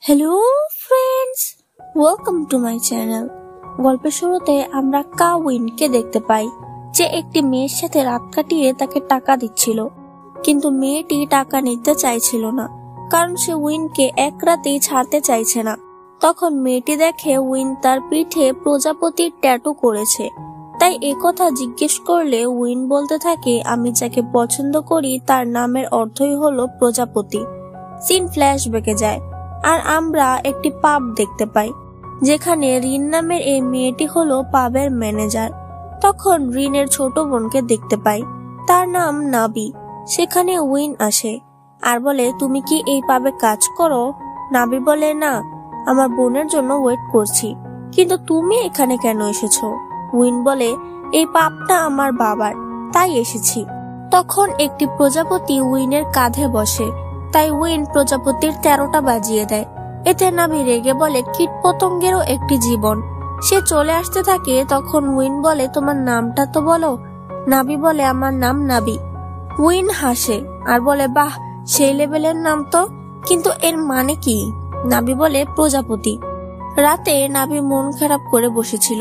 Hello friends, welcome to my channel. গল্পের শুরুতে আমরা কাউইনকে দেখতে পাই, যে একটি মেয়ের সাথে রাত কাটিয়ে তাকে টাকা দিচ্ছিল, কিন্তু মেয়েটি টাকা নিতে চাইছিল না, কারণ সে উইনকে এক রাতেই ছাড়তে চাইছে না। তখন মেয়েটি দেখে উইন তার পিঠে প্রজাপতির ট্যাটু করেছে, তাই একথা জিজ্ঞেস করলে উইন বলতে থাকে, আমি যাকে পছন্দ করি তার নামের অর্থই হলো প্রজাপতি। সিন ফ্ল্যাশব্যাকে যায় আর আমরা একটি পাব দেখতে পাই, যেখানে রিন নামের এই মেয়েটি হলো পাবের ম্যানেজার। তখন রিনের ছোট বোনকে দেখতে পাই, তার নাম নাবি। সেখানে উইন আসে আর বলে, তুমি কি এই পাবে কাজ করো? নাবি বলে, না, আমার বোনের জন্য ওয়েট করছি। কিন্তু তুমি এখানে কেন এসেছো? উইন বলে, এই পাবটা আমার বাবার, তাই এসেছি। তখন একটি প্রজাপতি উইনের কাঁধে বসে, তাই উইন প্রজাপতির 13টা বাজিয়ে দেয়। এতে নাবি রেগে বলে, কীটপতঙ্গেরও একটি জীবন। সে চলে আসতে থাকে। তখন উইন বলে, তোমার নামটা তো বলো। নাবি বলে, আমার নাম নাবি। উইন হাসে আর বলে, বাহ, সেই লেভেলের নাম তো, কিন্তু এর মানে কি? নাবি বলে, প্রজাপতি। রাতে নাবি মন খারাপ করে বসেছিল,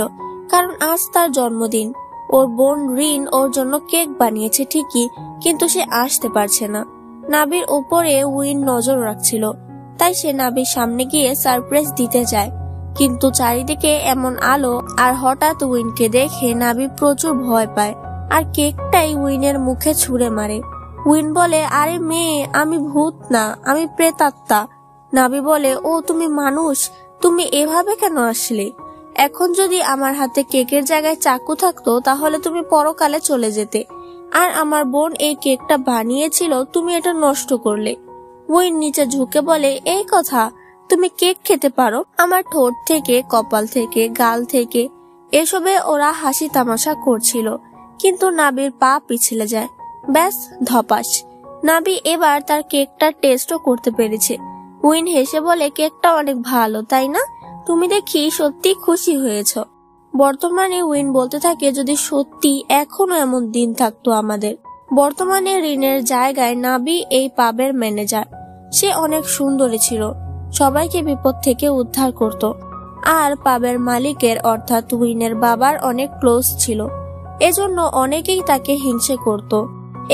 কারণ আজ তার জন্মদিন। ওর বোন রিন ওর জন্য কেক বানিয়েছে ঠিকই, কিন্তু সে আসতে পারছে না। নাবির উপরে উইন নজর রাখছিল, তাই সে নাবির সামনে গিয়ে সারপ্রাইজ দিতে যায়। কিন্তু চারিদিকে এমন আলো, আর হঠাৎ উইনকে দেখে নাবি প্রচুর ভয় পায় আর কেকটাই উইনের মুখে ছুঁড়ে মারে। উইন বলে, আরে মেয়ে, আমি ভূত না, আমি প্রেতাত্মা। নাবি বলে, ও তুমি মানুষ, তুমি এভাবে কেন আসলে? এখন যদি আমার হাতে কেকের জায়গায় চাকু থাকতো তাহলে তুমি পরকালে চলে যেতে, আর আমার বোন এই কেকটা বানিয়েছিল, তুমি এটা নষ্ট করলে। উইন নিচে ঝুঁকে বলে, এই কথা? তুমি কেক খেতে পারো? আমার ঠোঁট থেকে, কপাল থেকে, গাল থেকে, এসবে ওরা হাসি তামাশা করছিল। কিন্তু নাবির পা পিছলে যায়। ব্যাস, ধপাস। নাবি এবার তার কেকটা টেস্টও করতে পেরেছে। উইন হেসে বলে, কেকটা অনেক ভালো, তাই না? তুমি দেখি সত্যি খুশি হয়েছ। বর্তমানে উইন বলতে থাকে, যদি সত্যি এখনো এমন দিন থাকতো আমাদের। বর্তমানে রিনের জায়গায় নাবি এই পাবের ম্যানেজার। সে অনেক সুন্দরী ছিল, সবাইকে বিপদ থেকে উদ্ধার করত, আর পাবের মালিকের অর্থাৎ উইনের বাবার অনেক ক্লোজ ছিল। এজন্য অনেকেই তাকে হিংসে করত।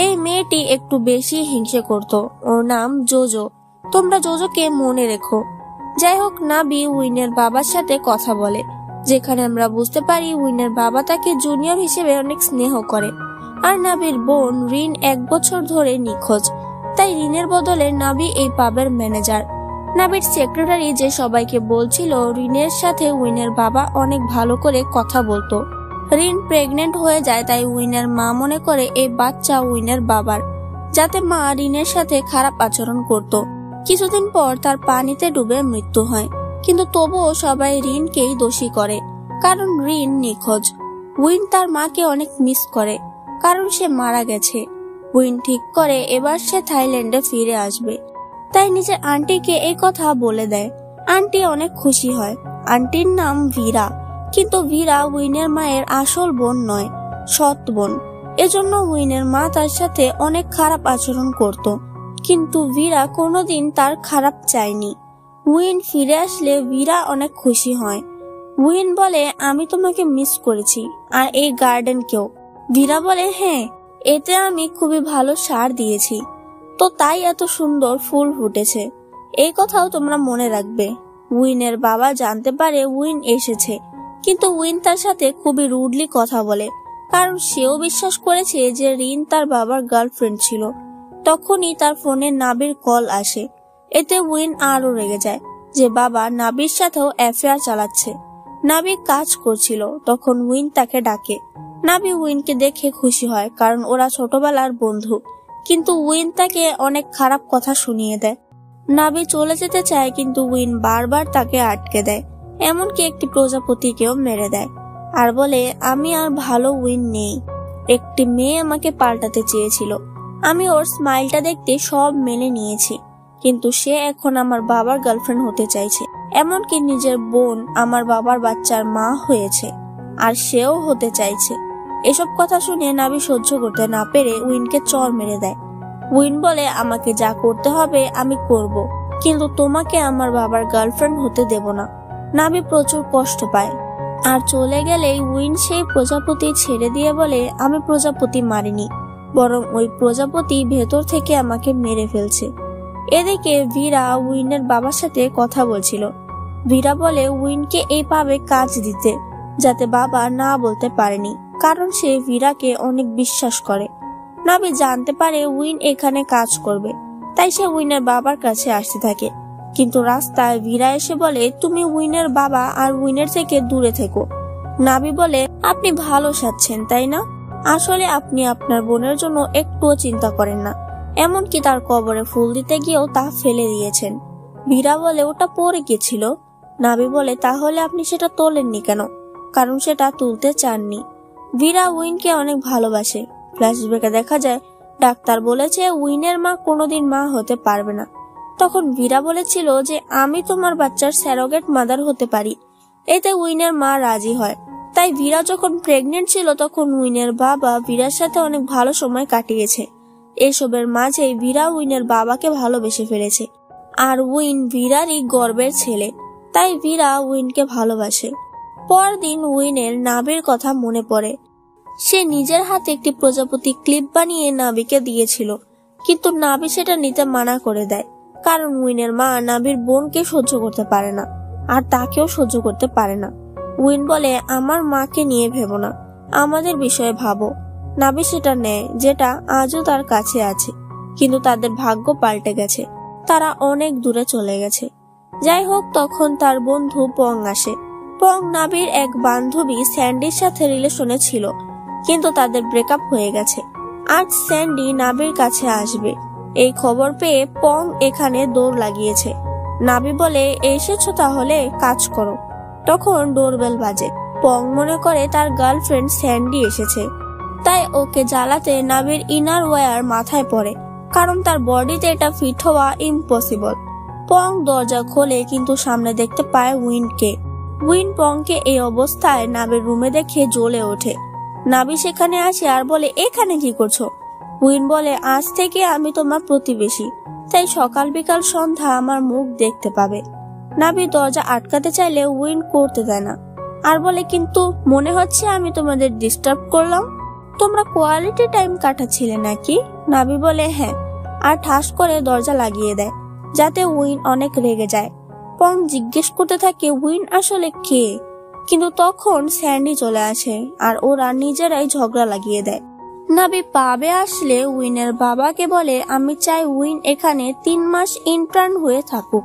এই মেয়েটি একটু বেশি হিংসে করত। ওর নাম জোজো। তোমরা জোজোকে মনে রেখো। যাই হোক, নাবি উইনের বাবার সাথে কথা বলে, যেখানে আমরা বুঝতে পারি উইনের বাবা তাকে জুনিয়র হিসেবে অনেক স্নেহ করে। আর নাবির বোন রিন 1 বছর ধরে নিখোঁজ, তাই রিনের বদলে নাবি এই পাবের ম্যানেজার। নাবির সেক্রেটারি যে সবাইকে বলছিল রিনের সাথে উইনের বাবা অনেক ভালো করে কথা বলতো। রিন প্রেগনেন্ট হয়ে যায়, তাই উইনের মা মনে করে এই বাচ্চা উইনের বাবার, যাতে মা রিনের সাথে খারাপ আচরণ করত। কিছুদিন পর তার পানিতে ডুবে মৃত্যু হয়, কিন্তু তবুও সবাই রিনকেই দোষী করে, কারণ রিন নিখোঁজ। উইন তার মাকে অনেক মিস করে, কারণ সে মারা গেছে। উইন ঠিক করে এবার সে থাইল্যান্ডে ফিরে আসবে, তাই নিজের আন্টিকে এই কথা বলে দেয়। আন্টি অনেক খুশি হয়। আন্টির নাম ভীরা, কিন্তু ভীরা উইনের মায়ের আসল বোন নয়, সৎ বোন। এজন্য উইনের মা তার সাথে অনেক খারাপ আচরণ করত, কিন্তু ভীরা কোনোদিন তার খারাপ চায়নি। উইন ফিরে আসলে ভীরা অনেক খুশি হয়। উইন বলে, আমি তোমাকে মিস করেছি, আর এই গার্ডেনকেও। ভীরা বলে, হ্যাঁ, এতে আমি খুবই ভালো সার দিয়েছি, তো তাই এত সুন্দর ফুল ফুটেছে। এই কথাও তোমরা মনে রাখবে। উইনের বাবা জানতে পারে উইন এসেছে, কিন্তু উইন তার সাথে খুবই রুডলি কথা বলে, কারণ সেও বিশ্বাস করেছে যে রিন তার বাবার গার্লফ্রেন্ড ছিল। তখনই তার ফোনে নাবির কল আসে। এতে উইন আরো রেগে যায় যে বাবা নাবির সাথেও অ্যাফেয়ার চালাচ্ছে। নাবি কাজ করছিল, তখন উইন তাকে ডাকে। নাবি উইনকে দেখে খুশি হয়, কারণ ওরা ছোটবেলার বন্ধু, কিন্তু উইন তাকে অনেক খারাপ কথা শুনিয়ে দেয়। নাবি চলে যেতে চায়, কিন্তু উইন বারবার তাকে আটকে দেয়, এমনকি একটি প্রজাপতিকেও মেরে দেয়, আর বলে, আমি আর ভালো উইন নেই। একটি মেয়ে আমাকে পাল্টাতে চেয়েছিল, আমি ওর স্মাইলটা দেখতে সব মেনে নিয়েছি, কিন্তু সে এখন আমার বাবার গার্লফ্রেন্ড হতে চাইছে। এমনকি নিজের বোন আমার বাবার বাচ্চার মা হয়েছে, আর সেও হতে চাইছে। এসব কথা শুনে নাবি সহ্য করতে না পেরে উইনকে চড় মেরে দেয়। উইন বলে, আমাকে যা করতে হবে আমি করব, কিন্তু তোমাকে আমার বাবার গার্লফ্রেন্ড হতে দেব না। নাভি প্রচুর কষ্ট পায় আর চলে গেলেই উইন সেই প্রজাপতি ছেড়ে দিয়ে বলে, আমি প্রজাপতি মারিনি, বরং ওই প্রজাপতি ভেতর থেকে আমাকে মেরে ফেলছে। এদিকে ভীরা উইনের বাবার সাথে কথা বলছিল। ভীরা বলে উইনকে এইভাবে কাজ দিতে, যাতে বাবা না বলতে পারেনি, কারণ সে ভীরাকে অনেক বিশ্বাস করে। নাভি জানতে পারে উইন এখানে কাজ করবে, তাই সে উইনের বাবার কাছে আসতে থাকে। কিন্তু রাস্তায় ভীরা এসে বলে, তুমি উইনের বাবা আর উইনের থেকে দূরে থেকো। নাভি বলে, আপনি ভালো সাজছেন তাই না? আসলে আপনি আপনার বোনের জন্য একটুও চিন্তা করেন না, এমনকি তার কবরে ফুল দিতে গিয়েও তা ফেলে দিয়েছেন। ভীরা বলে, ওটা পড়ে গেছিল। নাভি বলে, তাহলে আপনি সেটা তোলেননি কেন? কারণ সেটা তুলতে চাননি। ভীরা উইনকে অনেক ভালোবাসে। ফ্ল্যাশব্যাকে দেখা যায় ডাক্তার বলেছে উইনের মা কোনোদিন মা হতে পারবে না। তখন ভীরা বলেছিল যে আমি তোমার বাচ্চার স্যারোগেট মাদার হতে পারি। এতে উইনের মা রাজি হয়। তাই ভীরা যখন প্রেগনেন্ট ছিল তখন উইনের বাবা ভীরার সাথে অনেক ভালো সময় কাটিয়েছে। এসবের মাঝেই ভীরা উইনের বাবাকে ভালোবেসে ফেলেছে। আর উইন ভীরারই গর্বের ছেলে, তাই ভীরা উইনকে ভালোবাসে। পরদিন উইনের নাভির কথা মনে পড়ে। সে নিজের হাতে একটি প্রজাপতি ক্লিপ বানিয়ে নাভিকে দিয়েছিল, কিন্তু নাভি সেটা নিতে মানা করে দেয়, কারণ উইনের মা নাভির বোনকে সহ্য করতে পারে না, আর তাকেও সহ্য করতে পারে না। উইন বলে, আমার মাকে নিয়ে ভেবো না, আমাদের বিষয়ে ভাবো। নাভি সেটা নেয়, যেটা আজও তার কাছে আছে, কিন্তু তাদের ভাগ্য পাল্টে গেছে, তারা অনেক দূরে চলে গেছে। যাই হোক, তখন তার বন্ধু পং আসে। পং নাভির এক বান্ধবী স্যান্ডির সাথে রিলেশনে ছিল, কিন্তু তাদের ব্রেকআপ হয়ে গেছে। আজ স্যান্ডি নাভির কাছে আসবে, এই খবর পেয়ে পং এখানে দৌড় লাগিয়েছে। নাভি বলে, এসেছো তাহলে কাজ করো। তখন ডোরবেল বাজে। পং মনে করে তার গার্লফ্রেন্ড স্যান্ডি এসেছে, তাই ওকে জ্বালাতে নাভির ইনার ওয়্যার মাথায় পড়ে, কারণ তার বডিতে এটা ফিট হওয়া ইম্পসিবল। পং দরজা খোলে, কিন্তু সামনে দেখতে পায় উইনকে। উইন পংকে এই অবস্থায় নাভির রুমে দেখে জ্বলে ওঠে। নাভি সেখানে আসে আর বলে, এখানে কি করছো? উইন বলে, আজ থেকে আমি তোমার প্রতিবেশী, তাই সকাল বিকাল সন্ধ্যা আমার মুখ দেখতে পাবে। নাভি দরজা আটকাতে চাইলে উইন করতে দেয় না, আর বলে, কিন্তু মনে হচ্ছে আমি তোমাদের ডিস্টার্ব করলাম। তোমরা কোয়ালিটি টাইম কাটাচ্ছিলে নাকি? নাভি বলে, হ্যাঁ, আর ঠাস করে দরজা লাগিয়ে দেয়, যাতে উইন অনেক রেগে যায়। পং জিজ্ঞেস করতে থাকে উইন আসলে কে, কিন্তু তখন স্যান্ডি চলে আসে আর ওরা নিজেরাই ঝগড়া লাগিয়ে দেয়। নাভি পাবে আসলে উইনের বাবাকে বলে, আমি চাই উইন এখানে 3 মাস ইন্টার্ন হয়ে থাকুক,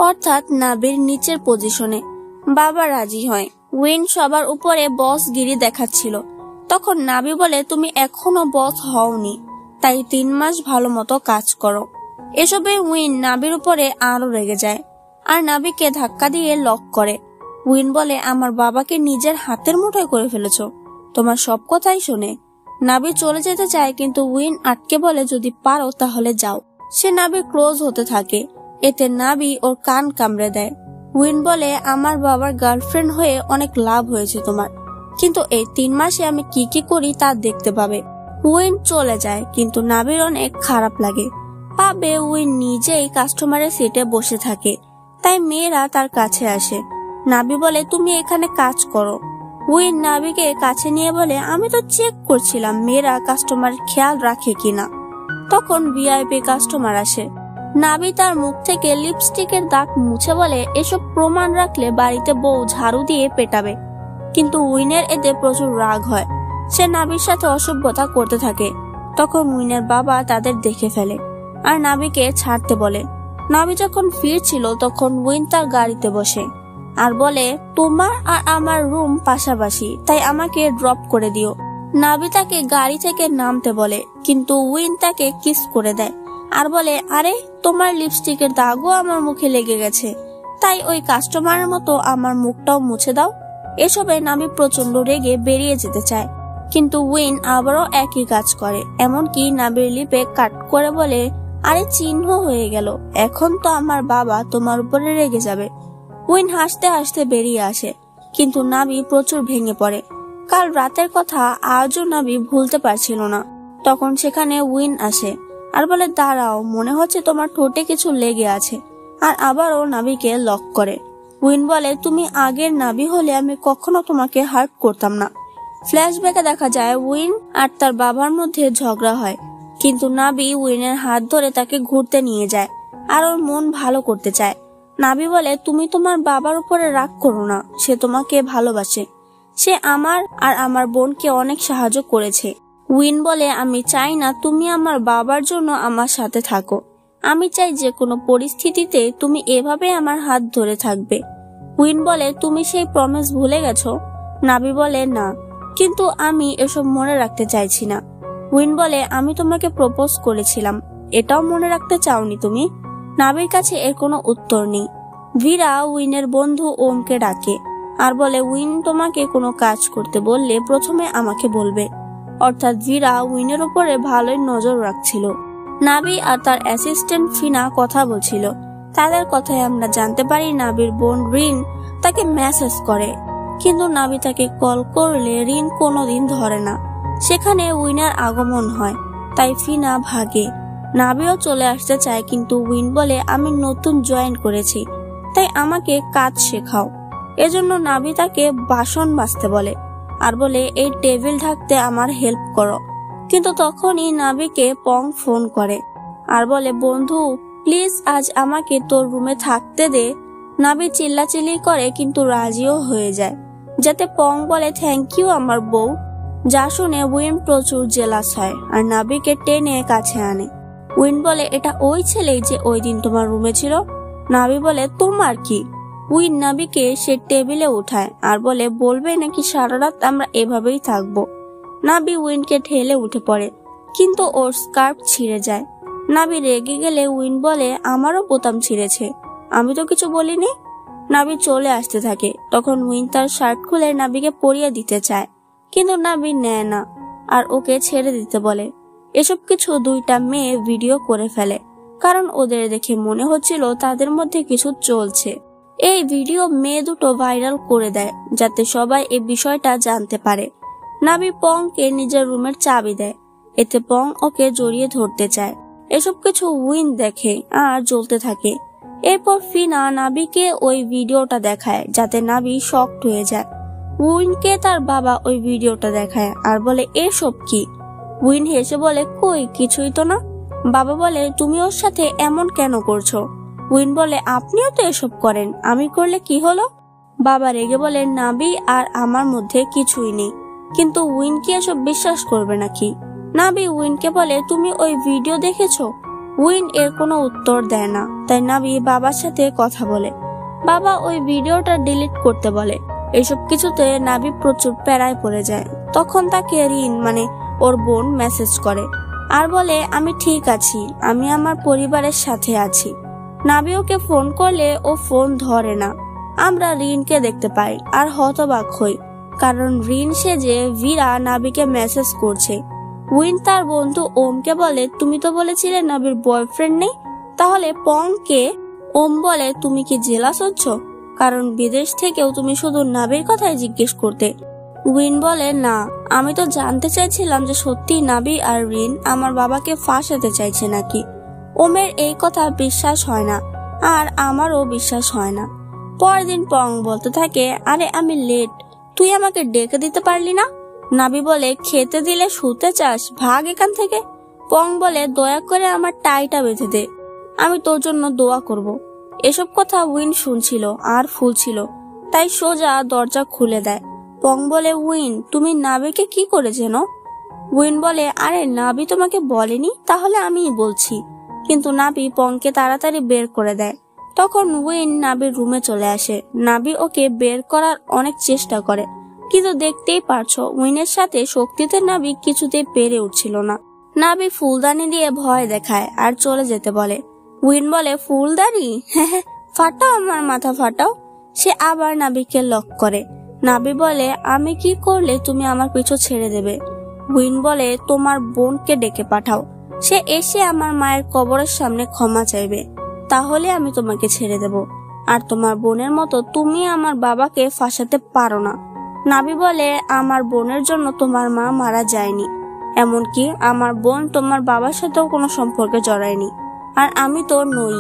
অর্থাৎ নাভির নিচের পজিশনে। বাবা রাজি হয়। উইন সবার উপরে বসগিরি দেখাচ্ছিল। তখন নাভি বলে, তুমি এখনো বস হওনি, তাই 3 মাস ভালো মতো কাজ করো। এসবে উইন নাভির উপরে আরো রেগে যায় আর নাভিকে ধাক্কা দিয়ে লক করে। উইন বলে, আমার বাবাকে নিজের হাতের মুঠোয় করে ফেলেছো, তোমার সব কথাই শোনে। নাভি চলে যেতে চায়, কিন্তু উইন আটকে বলে, যদি পারো তাহলে যাও। সে নাভি ক্লোজ হতে থাকে, এতে নাভি ওর কান কামড়ে দেয়। উইন বলে, আমার বাবার গার্লফ্রেন্ড হয়ে অনেক লাভ হয়েছে তোমার, কিন্তু এই 3 মাসে আমি কি কি করি তা দেখতে পাবে। উইন চলে যায়, কিন্তু নাভির অনেক খারাপ লাগে। পাবে উইন নিজেই কাস্টমারের সিটে বসে থাকে, তাই মেয়েরা তার কাছে আসে। নাভি বলে, তুমি এখানে কাজ করো। উইন নাভিকে কাছে নিয়ে বলে, আমি তো চেক করছিলাম মেয়েরা কাস্টমার খেয়াল রাখে কিনা। তখন ভিআইপি কাস্টমার আসে। নাভি তার মুখ থেকে লিপস্টিকের দাগ মুছে বলে, এসব প্রমাণ রাখলে বাড়িতে বউ ঝাড়ু দিয়ে পেটাবে। কিন্তু উইনের এতে প্রচুর রাগ হয়, সে নাভির সাথে অসভ্যতা করতে থাকে। তখন উইনের বাবা তাদের দেখে ফেলে আর নাভিকে ছাড়তে বলে। নাভি যখন ফিরছিল তখন উইন তার গাড়িতে বসে আর বলে, তোমার আর আমার রুম পাশাপাশি, তাই আমাকে ড্রপ করে দিও। নাভি তাকে গাড়ি থেকে নামতে বলে, কিন্তু উইন তাকে কিস করে দেয় আর বলে, আরে তোমার লিপস্টিকের দাগও আমার মুখে লেগে গেছে, তাই ওই কাস্টমারের মতো আমার মুখটাও মুছে দাও। এসবে নাভি প্রচন্ড রেগে বেরিয়ে যেতে চায়, কিন্তু উইন আবারও একই কাজ করে। এমনকি নাভির লিপে কাট করে বলে, আরে চিহ্ন হয়ে গেল, এখন তো আমার বাবা তোমার উপরে রেগে যাবে। উইন হাসতে হাসতে বেরিয়ে আসে, কিন্তু নাভি প্রচুর ভেঙে পড়ে। কাল রাতের কথা আজও নাভি ভুলতে পারছিল না। তখন সেখানে উইন আসে আর বলে, দাঁড়াও, মনে হচ্ছে তোমার ঠোঁটে কিছু লেগে আছে, আর আবারও নাবিকে লক করে। উইন বলে, তুমি আগের নাবি হলে আমি কখনো তোমাকে হার্ট করতাম না। ফ্ল্যাশব্যাকে দেখা যায় উইন আর তার বাবার মধ্যে ঝগড়া হয়, কিন্তু নাবি উইনের হাত ধরে তাকে ঘুরতে নিয়ে যায় আর ওর মন ভালো করতে চায়। নাবি বলে, তুমি তোমার বাবার উপরে রাগ করো না, সে তোমাকে ভালোবাসে, সে আমার আর আমার বোনকে অনেক সাহায্য করেছে। উইন বলে, আমি চাই না তুমি আমার বাবার জন্য আমার সাথে থাকো, আমি চাই যে কোনো পরিস্থিতিতে তুমি এভাবে আমার হাত ধরে থাকবে। উইন বলে, তুমি সেই প্রমিস ভুলে গেছো? নাবি বলে, না, কিন্তু আমি এসব মনে রাখতে চাইছি না। উইন বলে, আমি তোমাকে প্রপোজ করেছিলাম, এটাও মনে রাখতে চাওনি তুমি? নাবির কাছে এর কোনো উত্তর নেই। ভীরা উইনের বন্ধু ওমকে ডাকে আর বলে, উইন তোমাকে কোনো কাজ করতে বললে প্রথমে আমাকে বলবে। অর্থাৎ ভীরা উইনের উপরে ভালোই নজর রাখছিল। নাবি আর তার অ্যাসিস্ট্যান্ট ফিনা কথা বলছিল। তাদের কথায় আমরা জানতে পারি নাবির বোন রিন তাকে মেসেজ করে, কিন্তু নাবি তাকে কল করলে রিন কোনোদিন ধরে না। সেখানে উইনের আগমন হয়, তাই ফিনা ভাগে। নাবিও চলে আসতে চায়, কিন্তু উইন বলে, আমি নতুন জয়েন করেছি, তাই আমাকে কাজ শেখাও। এজন্য নাবি তাকে বাসন মাজতে বলে আর বলে, এই টেবিল ঢাকতে আমার হেল্প করো। কিন্তু তখনই নাবিকে পং ফোন করে আর বলে, বন্ধু প্লিজ আজ আমাকে তোর রুমে থাকতে দে। নাবি চিল্লাচিল্লি করে, কিন্তু রাজিও হয়ে যায়, যাতে পং বলে, থ্যাংক ইউ আমার বউ। যা শুনে উইন প্রচুর জেলাস হয় আর নাবিকে টেনে কাছে আনে। উইন বলে, এটা ওই ছেলেই যে ওই দিন তোমার রুমে ছিল। নাবি বলে, তোমার কি? উইন নাবিকে সে টেবিলে উঠায় আর বলে, বলবে নাকি সারা রাত আমরা এভাবেই থাকবো? নাবি উইনকে ঠেলে উঠে পড়ে, কিন্তু ওর স্কার্ফ ছিঁড়ে যায়। নাবি রেগে গেলে উইন বলে, আমারও বোতাম ছিঁড়েছে, আমি তো কিছু বলিনি। নাবি চলে আসতে থাকে, তখন উইন তার শার্ট খুলে নাবিকে পরিয়ে দিতে চায়, কিন্তু নাবি নেয় না আর ওকে ছেড়ে দিতে বলে। এসব কিছু দুইটা মেয়ে ভিডিও করে ফেলে, কারণ ওদের দেখে মনে হচ্ছিল তাদের মধ্যে কিছু চলছে। এই ভিডিও মেয়ে দুটো ভাইরাল করে দেয়, যাতে সবাই এই বিষয়টা জানতে পারে। নাবি পংকে নিজের রুমের চাবি দেয়, এতে পং ওকে জড়িয়ে ধরতে চায়। এসব কিছু উইন দেখে আর জ্বলতে থাকে। এরপর ফিনা নাবিকে ওই ভিডিওটা দেখায়, যাতে নাবি শকড হয়ে যায়। উইনকে তার বাবা ওই ভিডিওটা দেখায় আর বলে, এসব কি? উইন হেসে বলে, কই কিছুই তো না। বাবা বলে, তুমি ওর সাথে এমন কেন করছো? উইন বলে, আপনিও তো এসব করেন, আমি করলে কি হলো? বাবা রেগে বলে, নাবি আর আমার মধ্যে কিছুই নেই। কিন্তু উইন কি এসব বিশ্বাস করবে নাকি? নাবি উইনকে বলে, তুমি ওই ভিডিও দেখেছো? উইন এর কোনো উত্তর দেয় না, তাই নাবি বাবার সাথে কথা বলে। বাবা ওই ভিডিওটা ডিলিট করতে বলে। এসব কিছুতে নাবি প্রচুর প্যারায় পড়ে যায়। তখন তাকে রিন ওর বোন মেসেজ করে আর বলে, আমি ঠিক আছি, আমি আমার পরিবারের সাথে আছি। নাবি ওকে ফোন করলে ও ফোন ধরে না। আমরা রিনকে দেখতে পাই আর হতবাক হই, কারণ রিন সেজে ভীরা নাবিকে মেসেজ করছে। উইন তার বন্ধু ওমকে বলে, তুমি তো বলেছিলে নাবির বয়ফ্রেন্ড নেই, তাহলে পং কে? ওম বলে, তুমি কি জেলাস হচ্ছ? কারণ বিদেশ থেকেও তুমি শুধু নাবির কথাই জিজ্ঞেস করতে। উইন বলে, না, আমি তো জানতে চাইছিলাম যে সত্যি নাবি আর রিন আমার বাবাকে ফাঁসাতে চাইছে নাকি। ওমের এই কথা বিশ্বাস হয় না আর আমারও বিশ্বাস হয় না। পরের দিন পং বলতে থাকে, আরে আমি লেট, তুই আমাকে ডেকে দিতে পারলি না? নাবি বলে, খেতে দিলে শুতে চাস, ভাগ এখান থেকে। পং বলে, দয়া করে আমার টাইটা বেঁধে দে, আমি তোর জন্য দোয়া করব। এসব কথা উইন শুনছিল আর ফুলছিল, তাই সোজা দরজা খুলে দেয়। পং বলে, উইন তুমি নাবিকে কি করে যেন? উইন বলে, আরে নাবি তোমাকে বলেনি, তাহলে আমিই বলছি। কিন্তু নাবি পংকে তাড়াতাড়ি বের করে দেয়। তখন উইন নাবির রুমে চলে আসে। নাবি ওকে বের করার অনেক চেষ্টা করে, কিন্তু দেখতেই পারছো উইনের সাথে শক্তিতে নাবি কিছুতেই পেরে উঠছিল না। নাবি ফুলদানি দিয়ে ভয় দেখায় আর চলে যেতে বলে। উইন বলে, ফুলদানি? হ্যাঁ, ফাটাও আমার মাথা ফাটাও। সে আবার নাবিকে লক করে। নাবি বলে, আমি কি করলে তুমি আমার পিছু ছেড়ে দেবে? উইন বলে, তোমার বোনকে ডেকে পাঠাও, সে এসে আমার মায়ের কবরের সামনে ক্ষমা চাইবে, তাহলে আমি তোমাকে ছেড়ে দেব। আর তোমার বোনের মতো তুমি আমার বাবাকে ফাঁসাতে পারো না। নাবি বলে, আমার বোনের জন্য তোমার মা মারা যায়নি, এমনকি আমার বোন তোমার বাবার সাথেও কোনো সম্পর্কে জড়ায়নি, আর আমি তো নই।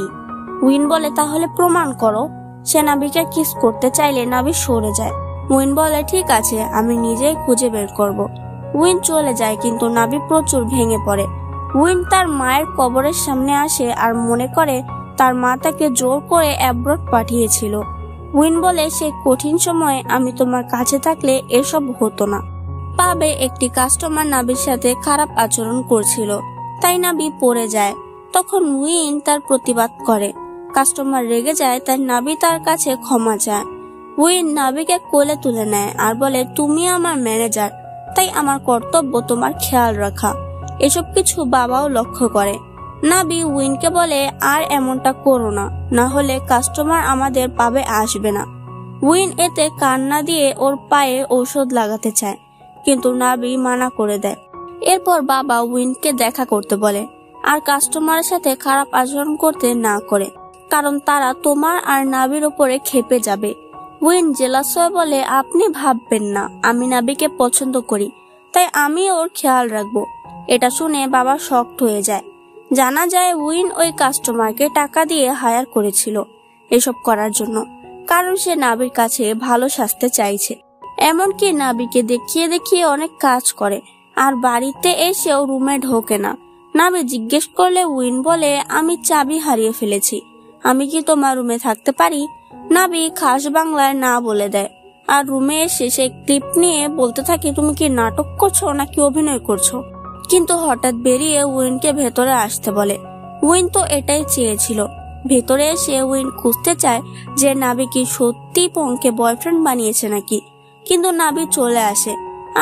উইন বলে তাহলে প্রমাণ করো। সে নাবিকে কিস করতে চাইলে নাবি সরে যায়। উইন বলে ঠিক আছে, আমি নিজেই খুঁজে বের করব। উইন চলে যায়, কিন্তু নাবি প্রচুর ভেঙে পড়ে। উইন তার মায়ের কবরের সামনে আসে আর মনে করে তার মা তাকে জোর করে অ্যাব্রড পাঠিয়েছিল। উইন বলে সেই কঠিন সময়ে আমি তোমার কাছে থাকলে এসব হতো না। পাবে একটি কাস্টমার নাবির সাথে খারাপ আচরণ করছিল, তাই নাবি পড়ে যায়। তখন উইন তার প্রতিবাদ করে। কাস্টমার রেগে যায়, তাই নাবি তার কাছে ক্ষমা চায়। উইন নাবিকে কোলে তুলে নেয় আর বলে তুমি আমার ম্যানেজার, তাই আমার কর্তব্য তোমার খেয়াল রাখা। এসব কিছু বাবাও লক্ষ্য করে। নাবি উইনকে বলে আর এমনটা করো না, না হলে কাস্টমার আমাদের পাবে আসবে না। উইন এতে কান্না দিয়ে ওর পায়ে ঔষধ লাগাতে চায়, কিন্তু নাবি মানা করে দেয়। এরপর বাবা উইনকে দেখা করতে বলে আর কাস্টমারের সাথে খারাপ আচরণ করতে না করে, কারণ তারা তোমার আর নাবির উপরে ক্ষেপে যাবে। উইন জেলাস হয়ে বলে আপনি ভাববেন না, আমি নাবিকে পছন্দ করি, তাই আমি ওর খেয়াল রাখবো। এটা শুনে বাবা শকড হয়ে যায়। জানা যায় উইন ওই কাস্টমারকে টাকা দিয়ে হায়ার করেছিল এসব করার জন্য, কারণ সে নাবির কাছে ভালো সাজতে চাইছে। এমনকি নাবিকে দেখিয়ে দেখিয়ে অনেক কাজ করে, আর বাড়িতে এসেও রুমে ঢোকে না। নাবি জিজ্ঞেস করলে উইন বলে আমি চাবি হারিয়ে ফেলেছি, আমি কি তোমার রুমে থাকতে পারি? নাবি খাস বাংলায় না বলে দেয়, আর রুমে এসে সে ক্লিপ নিয়ে বলতে থাকে তুমি কি নাটক করছো নাকি অভিনয় করছো। কিন্তু হঠাৎ বেরিয়ে উইনকে ভেতরে আসতে বলে। উইন তো এটাই চেয়েছিল। ভেতরে এসে উইন খুঁজতে চায় যে নাবি কি সত্যি পংকে বয়ফ্রেন্ড বানিয়েছে নাকি, কিন্তু নাবি চলে আসে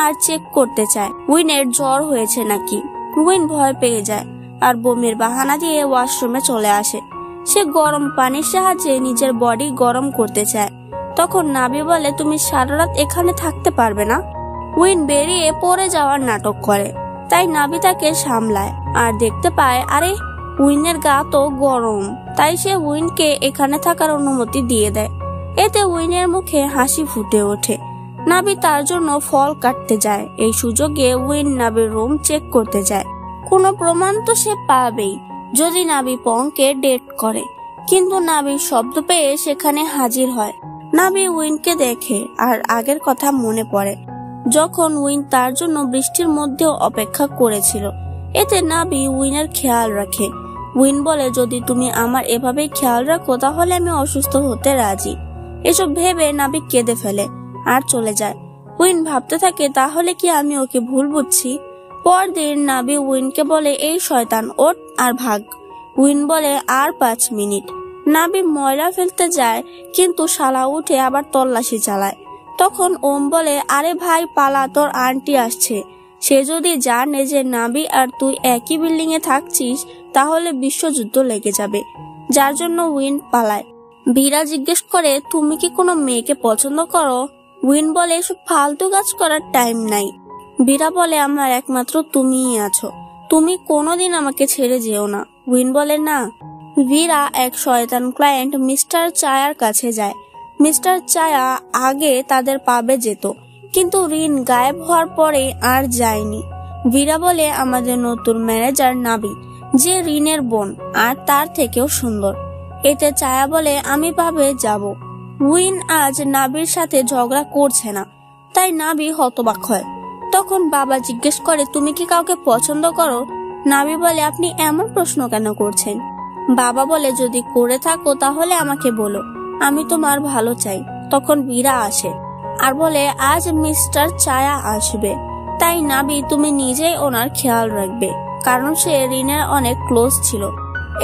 আর চেক করতে চায় উইনের জ্বর হয়েছে নাকি। উইন ভয় পেয়ে যায় আর বমির বাহানা দিয়ে ওয়াশরুমে চলে আসে। সে গরম পানির সাহায্যে নিজের বডি গরম করতে চায়। তখন নাবি বলে তুমি সারা রাত এখানে থাকতে পারবে না। উইন বেরিয়ে পড়ে যাওয়ার নাটক করে, তাই নাবি তাকে সামলায় আর দেখতে পায় আরে উইনের গা তো গরম, তাই সে উইনকে এখানে থাকার অনুমতি দিয়ে দেয়। এতে উইনের মুখে হাসি ফুটে ওঠে। নাবি তার জন্য ফল কাটতে যায়। এই সুযোগে উইন নাবির রুম চেক করতে যায়। কোনো প্রমাণ তো সে পাবেই যদি নাবি পংকে ডেট করে, কিন্তু নাবির শব্দ পেয়ে সেখানে হাজির হয়। নাবি উইনকে দেখে আর আগের কথা মনে পড়ে, যখন উইন তার জন্য বৃষ্টির মধ্যেও অপেক্ষা করেছিল। এতে নাবি উইনের খেয়াল রাখে। উইন বলে যদি তুমি আমার এভাবেই খেয়াল রাখো তাহলে আমি অসুস্থ হতে রাজি। এসব ভেবে নাবি কেঁদে ফেলে আর চলে যায়। উইন ভাবতে থাকে তাহলে কি আমি ওকে ভুল বুঝছি। পরদিন নাবি উইনকে বলে এই শয়তান ওঠ আর ভাগ। উইন বলে আর 5 মিনিট। নাবি ময়লা ফেলতে যায়, কিন্তু শালা উঠে আবার তল্লাশি চালায়। তখন ওম বলে আরে ভাই পালা, তোর আন্টি আসছে। সে যদি জানে যে নাবি আর তুই একই বিল্ডিং এ থাকছিস তাহলে বিশ্বযুদ্ধ লেগে যাবে, যার জন্য উইন পালায়। বীরা জিজ্ঞেস করে তুমি কি কোনো মেয়েকে পছন্দ করো? উইন বলে এসব ফালতু কাজ করার টাইম নাই। বীরা বলে আমার একমাত্র তুমিই আছো, তুমি কোনোদিন আমাকে ছেড়ে যেও না। উইন বলে না। বীরা এক শয়তান ক্লায়েন্ট মিস্টার চায়ার কাছে যায়। মিস্টার চায়া আগে তাদের পাবে যেত, কিন্তু রিন গায়েব হওয়ার পরে আর যায়নি। বীরা বলে আমাদের নতুন ম্যানেজার নাবি, যে রিনের বোন আর তার থেকেও সুন্দর। এতে চায়া বলে আমি পাবে যাব। উইন আজ নাবির সাথে ঝগড়া করছে না, তাই নাবি হতবাক হয়। তখন বাবা জিজ্ঞেস করে তুমি কি কাউকে পছন্দ করো? নাবি বলে আপনি এমন প্রশ্ন কেন করছেন? বাবা বলে যদি করে থাকো তাহলে আমাকে বলো, আমি তোমার ভালো চাই। তখন বীরা আসে আর বলে আজ মিস্টার চায়া আসবে, তাই নাবি তুমি নিজেই ওনার খেয়াল রাখবে, কারণ সে রিনের অনেক ক্লোজ ছিল।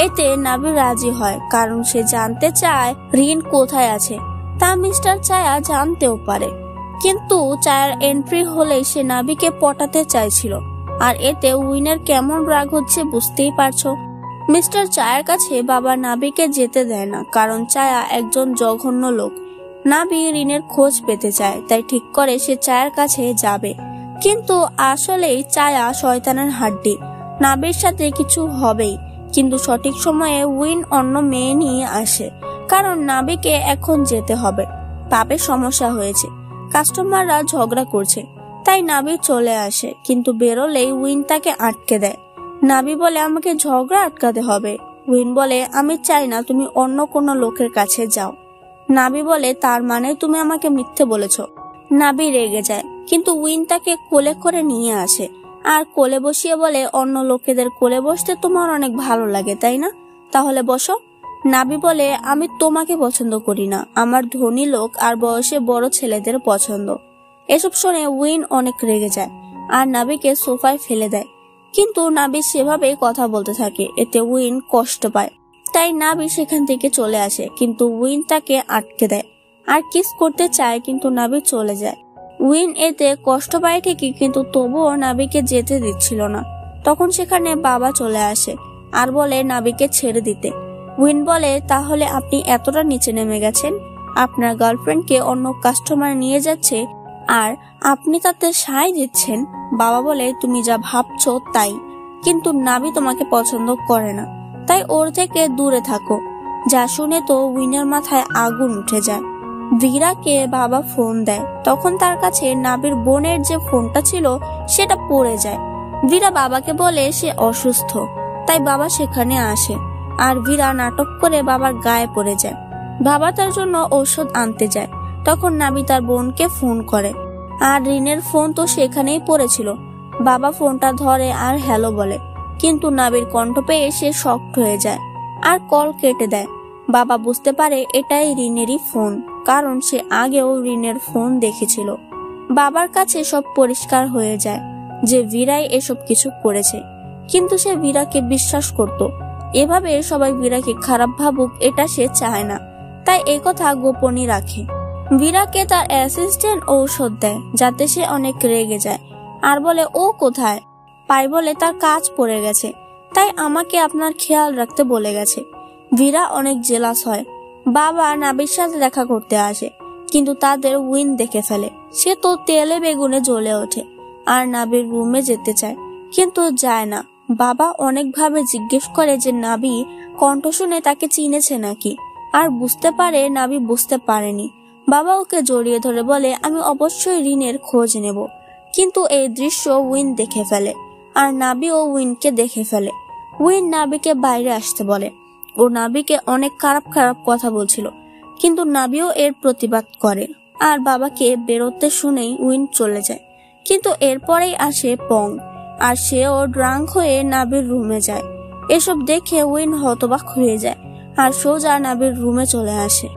এতে নাবি রাজি হয়, কারণ সে জানতে চায় রিন কোথায় আছে, তা মিস্টার চায়া জানতেও পারে। কিন্তু চায়ার এন্ট্রি হলেই সে নাবিকে পটাতে চাইছিল, আর এতে উইনের কেমন রাগ হচ্ছে বুঝতেই পারছো। মিস্টার চায়ার কাছে বাবা নাবিকে যেতে দেয় না, কারণ চায়া একজন জঘন্য লোক। নাবি রিনের খোঁজ পেতে চায়, তাই ঠিক করে সে চায়ার কাছে যাবে। কিন্তু আসলেই চায়া শয়তানের হাড্ডি, নাবির সাথে কিছু হবেই। কিন্তু সঠিক সময়ে উইন অন্য মেয়ে নিয়ে আসে, কারণ নাবিকে এখন যেতে হবে। পাবে সমস্যা হয়েছে, কাস্টমাররা ঝগড়া করছে, তাই নাবি চলে আসে। কিন্তু বেরোলেই উইন তাকে আটকে দেয়। নাবি বলে আমাকে ঝগড়া আটকাতে হবে। উইন বলে আমি চাই না তুমি অন্য কোনো লোকের কাছে যাও। নাবি বলে তার মানে তুমি আমাকে মিথ্যে বলেছো। নাবি রেগে যায়, কিন্তু উইন তাকে কোলে করে নিয়ে আসে আর কোলে বসিয়ে বলে অন্য লোকেদের কোলে বসতে তোমার অনেক ভালো লাগে তাই না, তাহলে বসো। নাবি বলে আমি তোমাকে পছন্দ করি না, আমার ধনী লোক আর বয়সে বড় ছেলেদের পছন্দ। এসব শুনে উইন অনেক রেগে যায় আর নাবিকে সোফায় ফেলে দেয়, কিন্তু নাবি সেভাবেই কথা বলতে থাকে, এতে উইন কষ্ট পায়। তাই নাবি সেখান থেকে চলে আসে, কিন্তু উইন তাকে আটকে দেয় আর কিস করতে চায়, কিন্তু নাবি চলে যায়। উইন এতে কষ্ট পায় ঠিকই, কিন্তু তবুও নাবিকে যেতে দিচ্ছিল না। তখন সেখানে বাবা চলে আসে আর বলে নাবিকে ছেড়ে দিতে। উইন বলে তাহলে আপনি এতটা নিচে নেমে গেছেন, আপনার গার্লফ্রেন্ডকে অন্য কাস্টমার নিয়ে যাচ্ছে আর আপনি তাতে সায় দিচ্ছেন। বাবা বলে তুমি যা ভাবছো তাই, কিন্তু নাবি তোমাকে পছন্দ করে না, তাই ওর থেকে দূরে থাকো। যা শুনে তো উইনের মাথায় আগুন উঠে যায়। ভীরাকে বাবা ফোন দেয়, তখন তার কাছে নাবির বোনের যে ফোনটা ছিল সেটা পড়ে যায়। ভীরা বাবাকে বলে সে অসুস্থ, তাই বাবা সেখানে আসে আর ভীরা নাটক করে বাবার গায়ে পড়ে যায়। বাবা তার জন্য ঔষধ আনতে যায়, তখন নাবি তার বোনকে ফোন করে আর রিনের ফোন তো সেখানেই পড়েছিল। বাবা ফোনটা ধরে আর হ্যালো বলে, কিন্তু নাবির কণ্ঠ পেয়ে সে শকড হয়ে যায় আর কল কেটে দেয়। বাবা বুঝতে পারে এটাই রিনেরই ফোন, কারণ সে আগেও রিনের ফোন দেখেছিল। বাবার কাছে সব পরিষ্কার হয়ে যায় যে ভীরাই এসব কিছু করেছে, কিন্তু সে ভীরাকে বিশ্বাস করত। এভাবে সবাই ভীরাকে খারাপ ভাবুক এটা সে চায় না, তাই এই কথা গোপনই রাখে। ভীরাকে তার অ্যাসিস্ট্যান্ট ঔষধ দেয় যাতে সে অনেক রেগে যায় আর বলে ও কোথায়। পাই বলে তার কাজ পড়ে গেছে, তাই আমাকে আপনার খেয়াল রাখতে বলে গেছে। ভীরা অনেক জেলাস হয়। বাবা নাবির সাথে দেখা করতে আসে, কিন্তু তাদের উইন দেখে ফেলে। সে তো তেলে বেগুনে জ্বলে ওঠে আর নাবির রুমে যেতে চায়, কিন্তু যায় না। বাবা অনেকভাবে জিজ্ঞেস করে যে নাবি কণ্ঠ শুনে তাকে চিনেছে নাকি, আর বুঝতে পারে নাবি বুঝতে পারেনি। বাবা ওকে জড়িয়ে ধরে বলে আমি অবশ্যই রিনের খোঁজ নেব, কিন্তু এই দৃশ্য উইন দেখে ফেলে আর নাবি ও উইনকে দেখে ফেলে। উইন নাবিকে বাইরে আসতে বলে, ও নাবিকে অনেক খারাপ খারাপ কথা বলছিল, কিন্তু নাবিও এর প্রতিবাদ করে আর বাবাকে বেরোতে শুনেই উইন চলে যায়। কিন্তু এরপরেই আসে পং আর সেও ড্রাঙ্ক হয়ে নাবির রুমে যায়। এসব দেখে উইন হতবাক হয়ে যায় আর সোজা নাবির রুমে চলে আসে।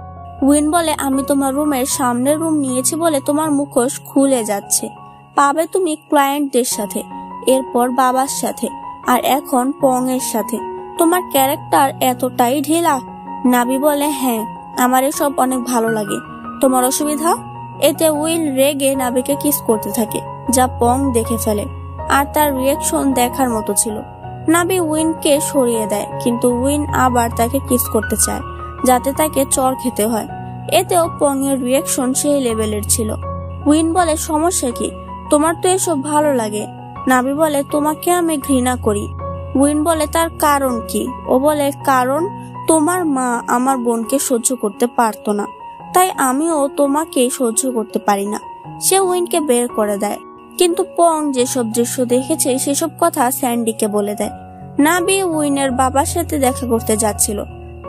উইন বলে আমি তোমার রুমের সামনের রুম নিয়েছি বলে তোমার মুখোশ খুলে যাচ্ছে, পাবে তুমি ক্লায়েন্টদের সাথে, এরপর বাবার সাথে, আর এখন পং এর সাথে। তোমার ক্যারেক্টার এতটাই ঢিলা। নাবি বলে হ্যাঁ, আমার এসব অনেক ভালো লাগে, তোমার অসুবিধা। এতে উইন রেগে নাবিকে কিস করতে থাকে, যা পং দেখে ফেলে আর তার রিয়াকশন দেখার মতো ছিল। নাবি উইনকে সরিয়ে দেয়, কিন্তু উইন আবার তাকে কিস করতে চায় যাতে তাকে চর খেতে হয়। এতেও পং এর রিয়াকশন সেই লেভেলের ছিল। উইন বলে সমস্যা কি, তোমার তো এসব ভালো লাগে। নাবি বলে তোমাকে আমি ঘৃণা করি। উইন বলে তার কারণ কি। ও বলে কারণ তোমার মা আমার বোনকে সহ্য করতে পারতো না, তাই আমিও তোমাকে সহ্য করতে পারি না। সে উইনকে বের করে দেয়, কিন্তু পং যেসব দৃশ্য দেখেছে সেসব কথা স্যান্ডিকে বলে দেয়। নাবি উইনের বাবার সাথে দেখা করতে যাচ্ছিল,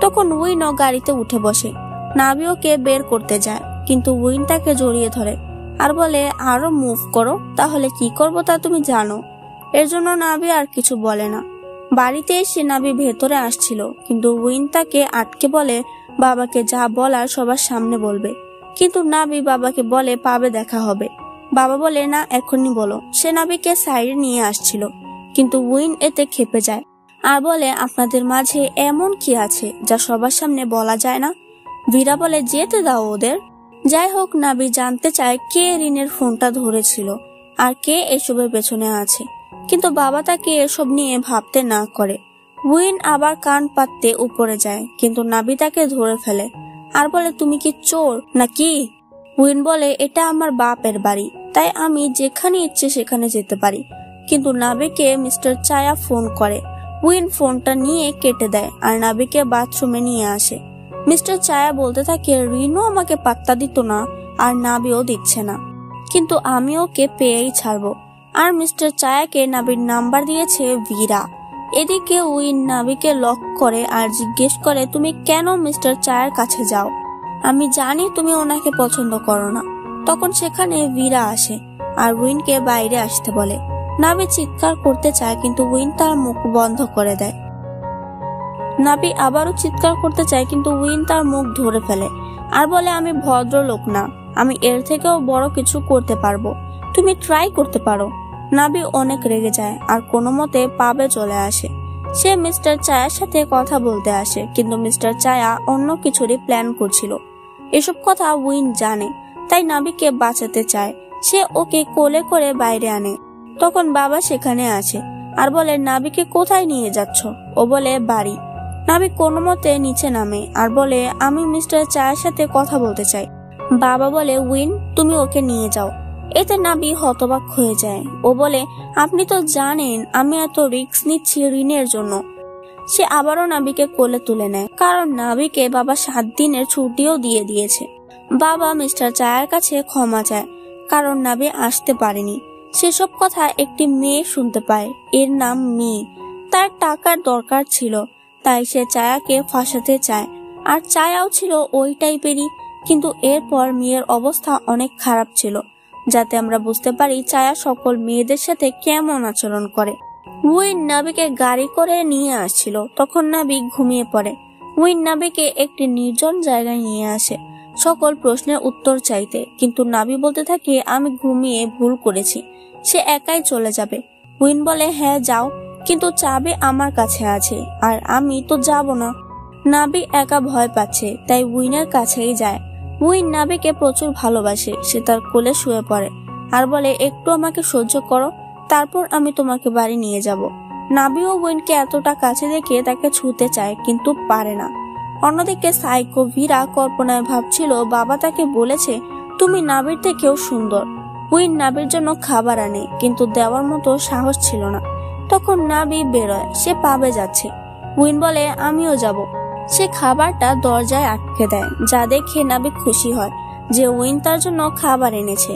তখন উইনও গাড়িতে উঠে বসে। নাবি ওকে বের করতে যায়, কিন্তু উইন তাকে জড়িয়ে ধরে আর বলে আরো মুভ করো, তাহলে কি করবো তা তুমি জানো। এর জন্য নাবি আর কিছু বলে না। বাড়িতে এসে নাবি ভেতরে আসছিল, কিন্তু উইন তাকে আটকে বলে বাবাকে যা বলার সবার সামনে বলবে। কিন্তু নাবি বাবাকে বলে পাবে দেখা হবে। বাবা বলে না, এখনই বলো। সে নাবিকে সাইডে নিয়ে আসছিল, কিন্তু উইন এতে খেপে যায় আর বলে আপনাদের মাঝে এমন কি আছে যা সবার সামনে বলা যায় না। ভীরা বলে যেতে দাও ওদের। যাই হোক, নাবি জানতে চায় কে রিনের ফোনটা ধরেছিল আর কে এসবের পেছনে আছে, কিন্তু বাবা তাকে এসব নিয়ে ভাবতে না করে। উইন আবার কান পাততে উপরে যায়, কিন্তু নাবি তাকে ধরে ফেলে আর বলে তুমি কি চোর নাকি। উইন বলে এটা আমার বাপের বাড়ি, তাই আমি যেখানে ইচ্ছে সেখানে যেতে পারি। কিন্তু নাবিকে মিস্টার চায়া ফোন করে। উইন ফোনটা নিয়ে কেটে দেয় আর নাবিকে বাথরুমে নিয়ে আসে। মিস্টার চায়া বলতে থাকে রিনো আমাকে পাত্তা দিত না আর নাবিও দিচ্ছে না, কিন্তু আমি ওকে পেয়েই ছাড়বো। আর মিস্টার চায়াকে নাবির নাম্বার দিয়েছে ভীরা। এদিকে উইন নাবিকে লক করে আর জিজ্ঞেস করে, তুমি কেন মিস্টার চায়ের কাছে যাও? আমি জানি তুমি ওনাকে পছন্দ করো না। তখন সেখানে ভীরা আসে আর উইনকে বাইরে আসতে বলে। নাবি চিৎকার করতে চায় কিন্তু উইন তার মুখ বন্ধ করে দেয়। নাবি আবারও চিৎকার করতে চায় কিন্তু উইন তার মুখ ধরে ফেলে আর বলে, আমি ভদ্রলোক না, আমি এর থেকেও বড় কিছু করতে পারবো, তুমি ট্রাই করতে পারো। নাবি অনেক রেগে যায় আর কোনো মতে পাবে চলে আসে। সে মিস্টার চায়ার সাথে কথা বলতে আসে কিন্তু মিস্টার চায়া অন্য কিছুরই প্ল্যান করছিল। এসব কথা উইন জানে, তাই নাবিকে বাঁচাতে চায়। সে ওকে কোলে করে বাইরে আনে। তখন বাবা সেখানে আসে আর বলে, নাবিকে কোথায় নিয়ে যাচ্ছ? ও বলে, বাড়ি। নাবি কোনো মতে নিচে নামে আর বলে, আমি মিস্টার চায়ের সাথে কথা বলতে চাই। বাবা বলে, উইন তুমি ওকে নিয়ে যাও। এতে নাবি হতবাক হয়ে যায়। ও বলে, আপনি তো জানেন আমি এত রিস্ক নিচ্ছি ঋণের জন্য। সে আবারও নাবিকে কোলে তুলে নেয়, কারণ নাবিকে বাবা 7 দিনের ছুটিও দিয়ে দিয়েছে। বাবা মিস্টার চায়ের কাছে ক্ষমা চায়, কারণ নাবি আসতে পারেনি। সেসব কথা একটি মেয়ে শুনতে পায়, এর নাম মি। তার টাকার দরকার ছিল, তাই সে চায়াকে ফাঁসাতে চায়। আর চায়াও ছিল ওই টাইপেরই, কিন্তু এরপর মেয়ের অবস্থা অনেক খারাপ ছিল, যাতে আমরা বুঝতে পারি চায়া সকল মেয়েদের সাথে কেমন আচরণ করে। উইন নাবিকে গাড়ি করে নিয়ে আসছিল, তখন নাবি ঘুমিয়ে পড়ে। উইন নাবিকে একটি নির্জন জায়গায় নিয়ে আসে সকল প্রশ্নের উত্তর চাইতে, কিন্তু নাবি বলতে থাকে, আমি ঘুমিয়ে ভুল করেছি, সে একাই চলে যাবে। উইন বলে, হ্যাঁ যাও, কিন্তু চাবি আমার কাছে আছে আর আমি তো যাব না। নাবি একা ভয় পাচ্ছে, তাই উইনের কাছেই যায়। উইন নাবিকে প্রচুর ভালোবাসে। সে তার কোলে শুয়ে পড়ে আর বলে, একটু আমাকে সহ্য করো, তারপর আমি তোমাকে বাড়ি নিয়ে যাব। নাবি ও উইনকে এতটা কাছে দেখে তাকে ছুঁতে চায় কিন্তু পারে না। অন্যদিকে সাইকো ভীরা কল্পনায় ভাবছিল বাবা তাকে বলেছে, তুমি নাবির থেকেও সুন্দর। উইন নাবির জন্য খাবার আনে, কিন্তু দেওয়ার মতো সাহস ছিল না। তখন নাবি বেরোয়, সে পাবে যাচ্ছে। উইন বলে, আমিও যাব। সে খাবারটা দরজায় আটকে দেয়, যা দেখে নাবি খুশি হয় যে উইন তার জন্য খাবার এনেছে।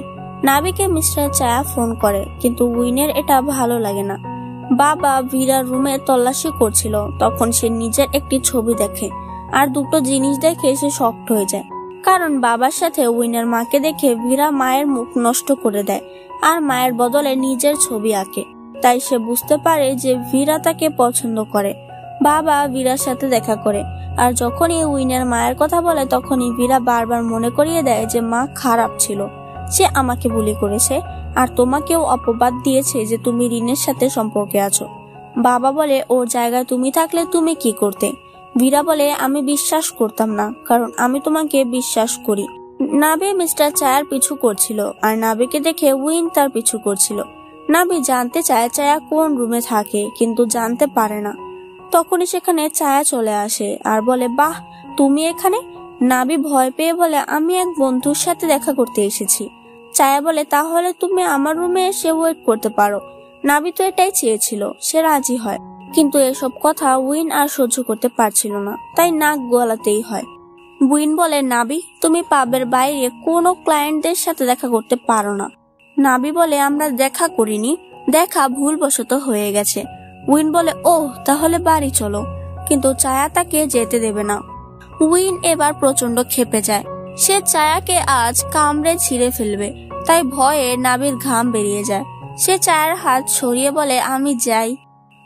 নাবিকে মিস্টার চায়া ফোন করে, কিন্তু উইনের এটা ভালো লাগে না। বাবা ভীরার রুমে তল্লাশি করছিল, তখন সে নিজের একটি ছবি দেখে আর দুটো জিনিস দেখে সে শক্ট হয়ে যায়, কারণ বাবার সাথে উইনের মাকে দেখে ভীরা মায়ের মুখ নষ্ট করে দেয় আর মায়ের বদলে নিজের ছবি আঁকে। তাই সে বুঝতে পারে যে ভীরা তাকে পছন্দ করে। বাবা ভীরার সাথে দেখা করে, আর যখনই উইনের মায়ের কথা বলে তখনই ভীরা বারবার মনে করিয়ে দেয় যে মা খারাপ ছিল, সে আমাকে বুলি করেছে আর তোমাকেও অপবাদ দিয়েছে যে তুমি রিনের সাথে সম্পর্কে আছো। বাবা বলে, ওর জায়গায় তুমি থাকলে তুমি কি করতে? ভীরা বলে, আমি বিশ্বাস করতাম না, কারণ আমি তোমাকে বিশ্বাস করি। নাবি মিস্টার চায়ার পিছু করছিল আর নাবিকে দেখে উইন তার পিছু করছিল। নাবি জানতে চায় চায়া কোন রুমে থাকে, কিন্তু জানতে পারে না। তখনই সেখানে চায়া চলে আসে আর বলে, বাহ তুমি এখানে? নাবি ভয় পেয়ে বলে, আমি এক বন্ধুর সাথে দেখা করতে এসেছি। চায়া বলে, তাহলে তুমি আমার রুমে এসে ওয়েট করতে পারো। নাবি তো এটাই চেয়েছিল, সে রাজি হয়, কিন্তু এসব কথা উইন আর সহ্য করতে পারছিল না, তাই নাক গলাতেই হয়। উইন বলে, নাবি তুমি পাবের বাইরে কোনো ক্লায়েন্টদের সাথে দেখা করতে পারো না। নাবি বলে, আমরা দেখা করিনি, দেখা ভুলবশত হয়ে গেছে। উইন বলে, ওহ তাহলে বাড়ি চলো, কিন্তু চায়া তাকে যেতে দেবে না। উইন এবার প্রচন্ড ক্ষেপে যায়, সে চায়াকে আজ কামড়ে ছিঁড়ে ফেলবে, তাই ভয়ে নাবির ঘাম বেরিয়ে যায়। সে চায়ার হাত সরিয়ে বলে, আমি যাই,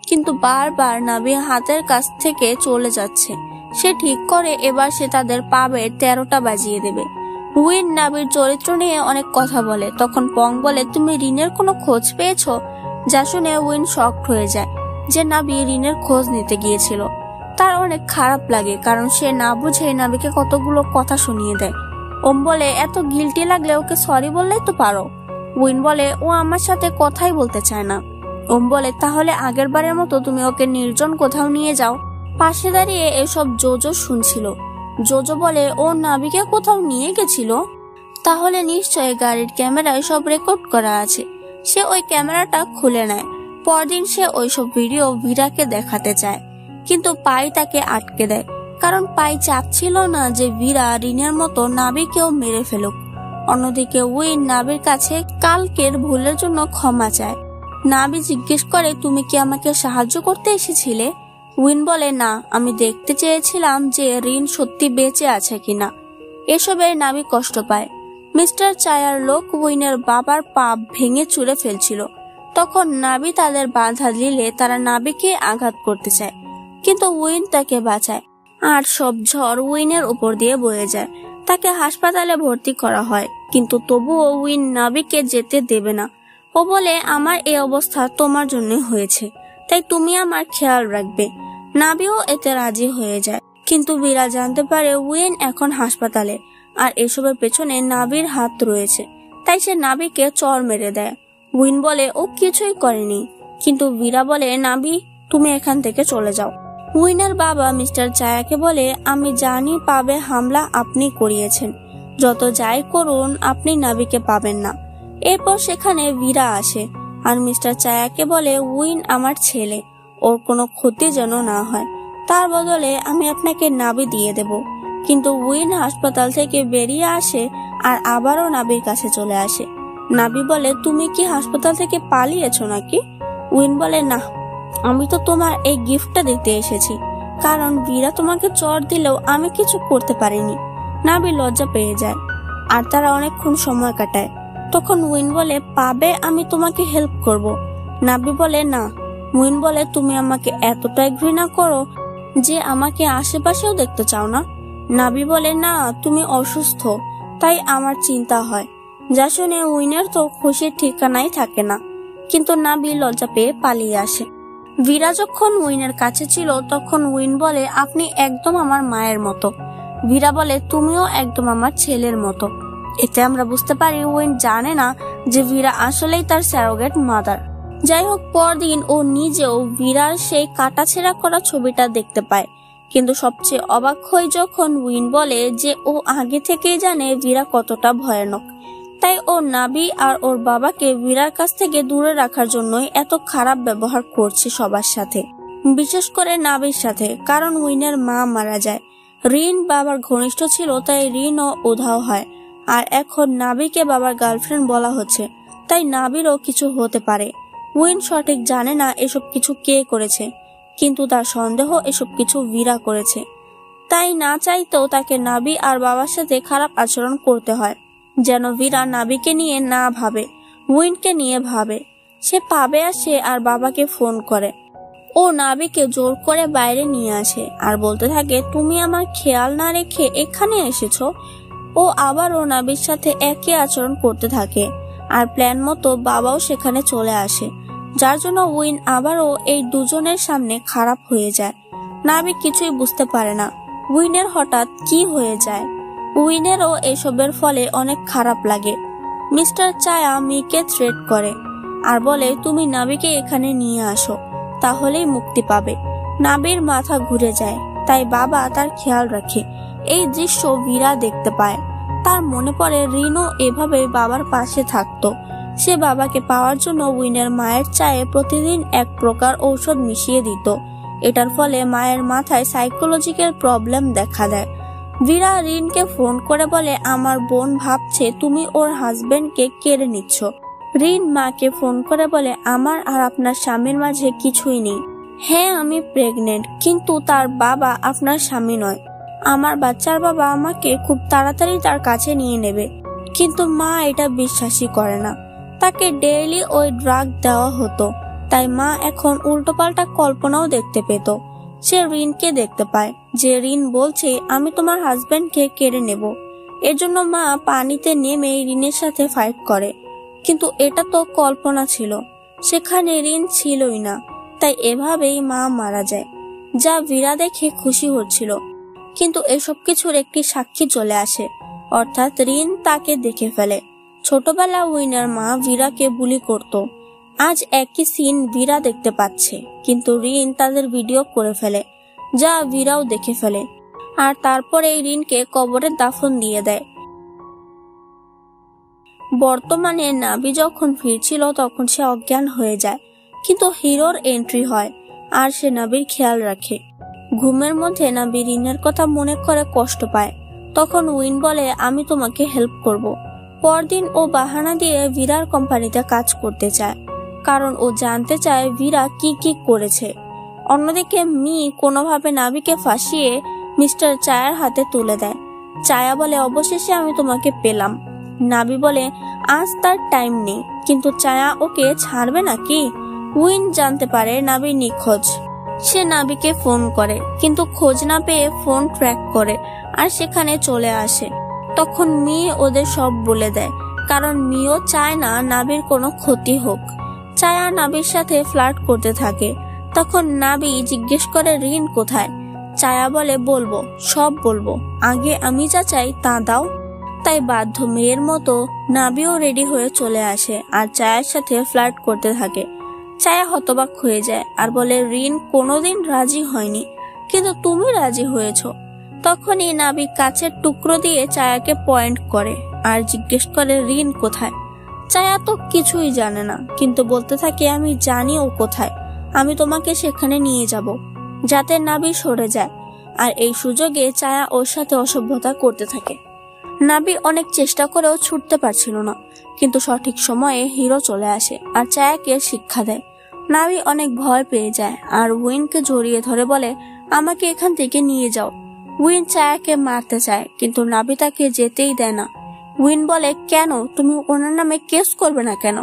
কিন্তু বারবার নাবি হাতের কাছ থেকে চলে যাচ্ছে। সে ঠিক করে এবার সে তাদের পাবের 13টা বাজিয়ে দেবে। উইন নাবির চরিত্র নিয়ে অনেক কথা বলে, তখন পং বলে, তুমি রিনের কোনো খোঁজ পেয়েছো? যা শুনে উইন শকড হয়ে যায় যে নাবি রিনের খোঁজ নিতে গিয়েছিল। তার অনেক খারাপ লাগে, কারণ সে না বুঝে নাবিকে কতগুলো কথা শুনিয়ে দেয়। ওম বলে, এত গিল্টি লাগলে ওকে সরি বললেই তো পারো। উইন বলে, ও আমার সাথে কথাই বলতে চায় না। ওম বলে, তাহলে আগের বারের মতো তুমি ওকে নির্জন কোথাও নিয়ে যাও। পাশে দাঁড়িয়ে এসব জোজো শুনছিল। জোজো বলে, ও নাবিকে কোথাও নিয়ে গেছিল, তাহলে নিশ্চয়ই গাড়ির ক্যামেরায় সব রেকর্ড করা আছে। সে ওই ক্যামেরাটা খুলে নেয়। পরদিন সে ওইসব ভিডিও ভীরাকে দেখাতে চায়, কিন্তু পাই তাকে আটকে দেয়, কারণ পাই চাচ্ছিল না যে ভীরা রিনের মতো নাবিকেও মেরে ফেলুক। অন্যদিকে উইন নাবির কাছে কালকের ভুলের জন্য ক্ষমা চায়। নাবি জিজ্ঞেস করে, তুমি কি আমাকে সাহায্য করতে এসেছিলে? উইন বলে, না, আমি দেখতে চেয়েছিলাম যে রিন সত্যি বেঁচে আছে কিনা। এসবে নাবি কষ্ট পায়। মিস্টার চায়ার লোক উইনের বাবার পা ভেঙে চুরে ফেলছিল। তখন নাবি তাদের বাধা দিলে তারা নাবিকে আঘাত করতে চায়, কিন্তু উইন তাকে বাঁচায়। আর সব ঝড় উইনের উপর দিয়ে বয়ে যায়। তাকে হাসপাতালে ভর্তি করা হয়, কিন্তু তবুও উইন নাবিকে যেতে দেবে না। ও বলে, আমার এই অবস্থা তোমার জন্য হয়েছে, তাই তুমি আমার খেয়াল রাখবে। নাবিও এতে রাজি হয়ে যায়, কিন্তু বীরা জানতে পারে উইন এখন হাসপাতালে, আর এসবের পেছনে নাবির হাত রয়েছে। তাই সে নাবিকে চড় মেরে দেয়। উইন বলে ও কিছুই করেনি, কিন্তু বীরা বলে, নাবি, তুমি এখান থেকে চলে যাও। উইনের বাবা মিস্টার চায়াকে বলে, আমি জানি পাবে হামলা আপনি করিয়েছেন, যত যাই করুন আপনি নাবিকে পাবেন না। এরপর সেখানে বীরা আসে আর মিস্টার চায়াকে বলে, উইন আমার ছেলে, ওর কোনো ক্ষতি যেন না হয়, তার বদলে আমি আপনাকে নাবি দিয়ে দেব। কিন্তু উইন হাসপাতাল থেকে বেরিয়ে আসে আর আবারও নাবির কাছে চলে আসে। নাবি বলে, তুমি কি হাসপাতাল থেকে পালিয়েছো নাকি? উইন বলে, না, আমি তো তোমার এই গিফটটা দিতে এসেছি, কারণ বীরা তোমাকে চড় দিলেও আমি কিছু করতে পারিনি। নাবি লজ্জা পেয়ে যায় আর তারা অনেকক্ষণ সময় কাটায়। তখন উইন বলে, পাবে আমি তোমাকে হেল্প করব। নাবি বলে, না। উইন বলে, তুমি আমাকে এতটাই ঘৃণা করো যে আমাকে আশেপাশেও দেখতে চাও না? নাবি বলে, না, তুমি অসুস্থ, তাই আমার চিন্তা হয়। যা শুনে উইনের তো খুশির ঠিকানাই থাকে না, কিন্তু নাবি লজ্জা পেয়ে পালিয়ে আসে। বীরা যখন উইনের কাছে ছিল তখন উইন বলে, আপনি একদম আমার মায়ের মতো। বীরা বলে, তুমিও একদম আমার ছেলের মতো। এতে আমরা বুঝতে পারি উইন জানে না যে বীরা আসলেই তার স্যারোগেট মাদার। যাই হোক, পরদিন ও নিজেও বীরার সেই কাটাছেঁড়া করা ছবিটা দেখতে পায়, কিন্তু সবচেয়ে অবাক হয় যখন উইন বলে যে ও আগে থেকেই জানে বীরা কতটা ভয়ানক। তাই ও নাবি আর ওর বাবাকে বীরার কাছ থেকে দূরে রাখার জন্যই এত খারাপ ব্যবহার করছে সবার সাথে, বিশেষ করে নাবির সাথে, কারণ উইনের মা মারা যায়। রিন বাবার ঘনিষ্ঠ ছিল, তাই রিনও উধাও হয়। আর এখন নাবিকে বাবার গার্লফ্রেন্ড বলা হচ্ছে, তাই নাবিরও কিছু হতে পারে। উইন সঠিক জানে না এসব কিছু কে করেছে, কিন্তু তার সন্দেহ এসব কিছু বীরা করেছে। তাই না চাইতেও তাকে নাবি আর বাবার সাথে খারাপ আচরণ করতে হয়, যেন বীরা নাবিকে নিয়ে না ভাবে, উইনকে নিয়ে ভাবে। সে পাবে আসে আর বাবাকে ফোন করে। ও নাবিকে জোর করে বাইরে নিয়ে আসে আর বলতে থাকে, তুমি আমার খেয়াল না রেখে এখানে এসেছো। ও আবারও নাবির সাথে একই আচরণ করতে থাকে, আর প্ল্যান মতো বাবাও সেখানে চলে আসে, যার জন্য উইন আবারও এই দুজনের সামনে খারাপ হয়ে যায়। নাবি কিছুই বুঝতে পারে না উইনের হঠাৎ কি হয়ে যায়। উইনেরও এসবের ফলে অনেক খারাপ লাগে। মিস্টার চায়া মিকে থ্রেট করে আর বলে, তুমি নাবিকে এখানে নিয়ে আসো, তাহলেই মুক্তি পাবে। নাবির মাথা ঘুরে যায়, তাই বাবা তার খেয়াল রাখে। এই দৃশ্য বীরা দেখতে পায়। তার মনে পড়ে রিনও এভাবে বাবার পাশে থাকতো। সে বাবাকে পাওয়ার জন্য উইনের মায়ের চায়ে প্রতিদিন এক প্রকার ঔষধ মিশিয়ে দিত। এটার ফলে মায়ের মাথায় সাইকোলজিক্যাল প্রবলেম দেখা দেয়। বীরা রিনকে ফোন করে বলে, আমার বোন ভাবছে তুমি ওর হাজবেন্ডকে কেড়ে নিচ্ছ। রিন মাকে ফোন করে বলে, আমার আর আপনার স্বামীর মাঝে কিছুই নেই। হ্যাঁ, আমি প্রেগনেন্ট, কিন্তু তার বাবা আপনার স্বামী নয়। আমার বাচ্চার বাবা আমাকে খুব তাড়াতাড়ি তার কাছে নিয়ে নেবে। কিন্তু মা এটা বিশ্বাসই করে না। তাকে ডেইলি ওই ড্রাগ দেওয়া হতো, তাই মা এখন উল্টোপাল্টা কল্পনাও দেখতে পেত। সে রিনকে দেখতে পায় যে রিন বলছে, আমি তোমার হাজবেন্ডকে কেড়ে নেব। এর জন্য মা পানিতে নেমে রিনের সাথে ফাইট করে, কিন্তু এটা তো কল্পনা ছিল, সেখানে রিন ছিলই না। তাই এভাবেই মা মারা যায়, যা বীরা দেখে খুশি হচ্ছিল। কিন্তু এসব কিছুর একটি সাক্ষী চলে আসে, অর্থাৎ রিন তাকে দেখে ফেলে। ছোটবেলা উইনের মা বীরাকে বুলি করত। আজ একই সিন বীরা দেখতে পাচ্ছে, কিন্তু রিন তাদের ভিডিও করে ফেলে, যা বীরাও দেখে ফেলে। আর তারপরে রিনকে কবরে দাফন দিয়ে দেয়। বর্তমানে নাবি যখন ফিরছিল তখন সে অজ্ঞান হয়ে যায়, কিন্তু হিরোর এন্ট্রি হয় আর সে নাবির খেয়াল রাখে। ঘুমের মধ্যে নাবি রিনের কথা মনে করে কষ্ট পায়। তখন উইন বলে, আমি তোমাকে হেল্প করব। পরদিন ও বাহানা দিয়ে বীরার কোম্পানিতে কাজ করতে চায়। কারণ ও জানতে চায় ভীরা কি কি করেছে। অন্যদিকে মি কোনোভাবে নাবিকে ফাঁসিয়ে মিস্টার চায়ার হাতে তুলে দেয়। চায়া বলে, অবশেষে আমি তোমাকে পেলাম। নাবি বলে, আজ তার টাইম নেই। কিন্তু চায়া ওকে ছাড়বে নাকি? উইন জানতে পারে নাবি নিখোঁজ। সে নাবিকে ফোন করে, কিন্তু খোঁজ না পেয়ে ফোন ট্র্যাক করে আর সেখানে চলে আসে। তখন মি ওদের সব বলে দেয়, কারণ মিও চায় না নাবির কোনো ক্ষতি হোক। চায়া নাবির সাথে ফ্লার্ট করতে থাকে। তখন নাবি জিজ্ঞেস করে, রিন কোথায়? চায়া বলে, বলবো, সব বলবো, আগে আমি যা চাই তা দাও। তাই বাধ্য মেয়ের মতো নাবিও রেডি হয়ে চলে আসে আর চায়ার সাথে ফ্লার্ট করতে থাকে। চায়া হতবাক হয়ে যায় আর বলে, রিন কোনোদিন রাজি হয়নি, কিন্তু তুমি রাজি হয়েছ। তখনই নাবি কাচের টুকরো দিয়ে চায়াকে পয়েন্ট করে আর জিজ্ঞেস করে, রিন কোথায়? চায়া তো কিছুই জানে না, কিন্তু বলতে থাকে, আমি জানি ও কোথায়, আমি তোমাকে সেখানে নিয়ে যাব, যাতে নাবি সরে যায়। আর এই সুযোগে চায়া ওর সাথে অসভ্যতা করতে থাকে। নাবি অনেক চেষ্টা করেও ছুটতে পারছিল না, কিন্তু সঠিক সময়ে হিরো চলে আসে আর চায়াকে শিক্ষা দেয়। নাবি অনেক ভয় পেয়ে যায় আর উইনকে জড়িয়ে ধরে বলে, আমাকে এখান থেকে নিয়ে যাও। উইন চায়াকে মারতে চায়, কিন্তু নাবি তাকে যেতেই দেয় না। উইন বলে, কেন, তুমি ওনার নামে কেস করবে না কেন?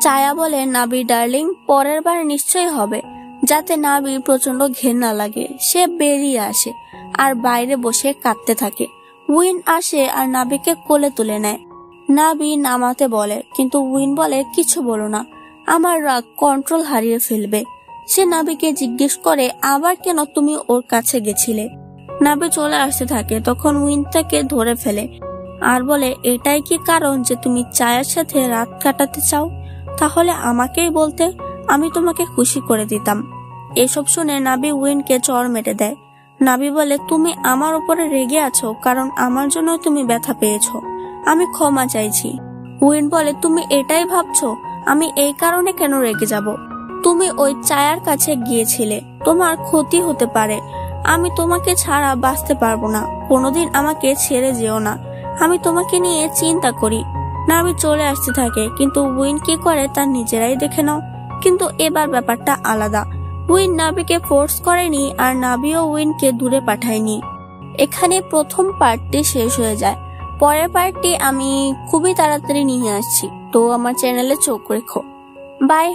চায়া বলে, নাবি ডার্লিং, পরের বার নিশ্চয়ই হবে। যাতে নাবির প্রচন্ড ঘেন্না লাগে, সে বেরিয়ে আসে আর বাইরে বসে কাঁদতে থাকে। উইন আসে আর নাবিকে কোলে তুলে নেয়। নাবি নামাতে বলে, কিন্তু উইন বলে, কিছু বলো না, আমার রাগ কন্ট্রোল হারিয়ে ফেলবে। সে নাবিকে জিজ্ঞেস করে, আবার কেন তুমি ওর কাছে গেছিলে? নাবি চলে আসতে থাকে। তখন উইন তাকে ধরে ফেলে আর বলে, এটাই কি কারণ যে তুমি চায়ের সাথে রাত কাটাতে চাও? তাহলে আমাকেই বলতে, আমি তোমাকে খুশি করে দিতাম। এসব শুনে নাবি উইনকে চড় মেরে দেয়। নাবি বলে, তুমি আমার উপরে রেগে আছো কারণ আমার জন্য তুমি ব্যথা পেয়েছো, আমি ক্ষমা চাইছি। উইন বলে, তুমি এটাই ভাবছো আমি এই কারণে কেন রেগে যাব? তুমি ওই চায়ার কাছে গিয়েছিলে, তোমার ক্ষতি হতে পারে। আমি তোমাকে ছাড়া বাঁচতে পারবো না, কোনোদিন আমাকে ছেড়ে যেও না, আমি তোমাকে নিয়ে চিন্তা করি। নাবি চলে আসতে থাকে, কিন্তু উইন কি করে তা নিজেরাই দেখে নাও। কিন্তু এবার ব্যাপারটা আলাদা। উইন নাবিকে ফোর্স করেনি আর নাবিও উইনকে দূরে পাঠায়নি। এখানে প্রথম পার্টটি শেষ হয়ে যায়। পরের পার্টটি আমি খুবই তাড়াতাড়ি নিয়ে আসছি, তো আমার চ্যানেলে চোখ রেখো। বাই।